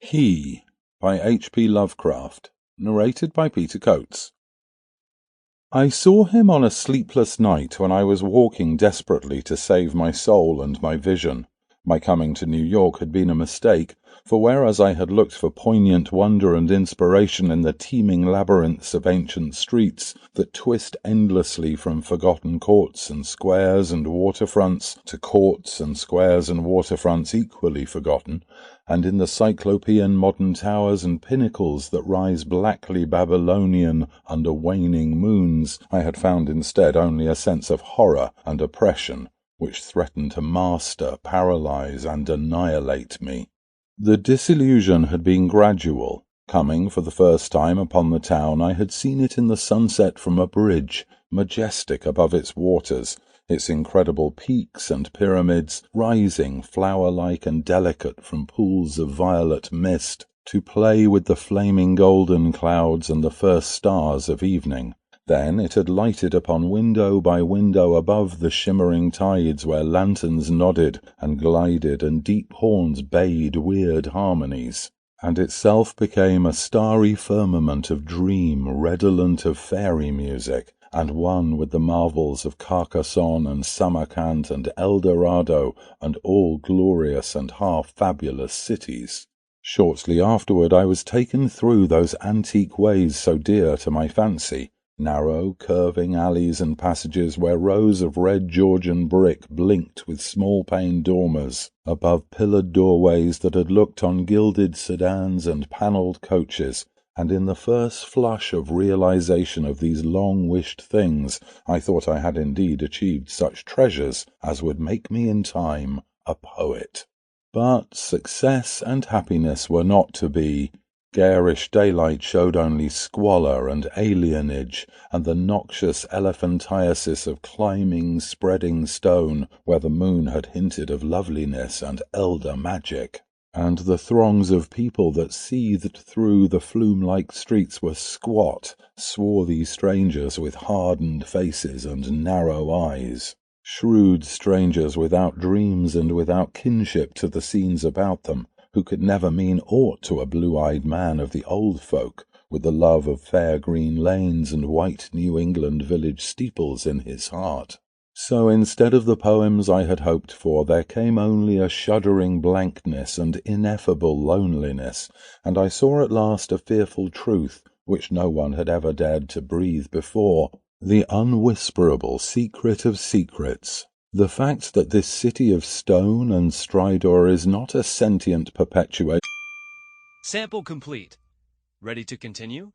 He by H.P. Lovecraft, narrated by Peter Coates. I saw him on a sleepless night when I was walking desperately to save my soul and my vision. My coming to New York had been a mistake, for whereas I had looked for poignant wonder and inspiration in the teeming labyrinths of ancient streets that twist endlessly from forgotten courts and squares and waterfronts to courts and squares and waterfronts equally forgotten, and in the cyclopean modern towers and pinnacles that rise blackly Babylonian under waning moons, I had found instead only a sense of horror and oppression, which threatened to master, paralyze, and annihilate me. The disillusion had been gradual. Coming for the first time upon the town, I had seen it in the sunset from a bridge, majestic above its waters, its incredible peaks and pyramids rising flower-like and delicate from pools of violet mist, to play with the flaming golden clouds and the first stars of evening. Then it had lighted upon window by window above the shimmering tides where lanterns nodded and glided and deep horns bayed weird harmonies, and itself became a starry firmament of dream redolent of fairy music, and one with the marvels of Carcassonne and Samarkand and El Dorado and all glorious and half-fabulous cities. Shortly afterward I was taken through those antique ways so dear to my fancy, narrow, curving alleys and passages where rows of red Georgian brick blinked with small-paned dormers above pillared doorways that had looked on gilded sedans and panelled coaches, and in the first flush of realization of these long-wished things I thought I had indeed achieved such treasures as would make me in time a poet. But success and happiness were not to be. Garish daylight showed only squalor and alienage, and the noxious elephantiasis of climbing, spreading stone, where the moon had hinted of loveliness and elder magic. And the throngs of people that seethed through the flume-like streets were squat, swarthy strangers with hardened faces and narrow eyes. Shrewd strangers without dreams and without kinship to the scenes about them, who could never mean aught to a blue-eyed man of the old folk, with the love of fair green lanes and white New England village steeples in his heart. So instead of the poems I had hoped for, there came only a shuddering blankness and ineffable loneliness, and I saw at last a fearful truth, which no one had ever dared to breathe before, the unwhisperable secret of secrets. The fact that this city of stone and stridor is not a sentient perpetuation. Sample complete. Ready to continue?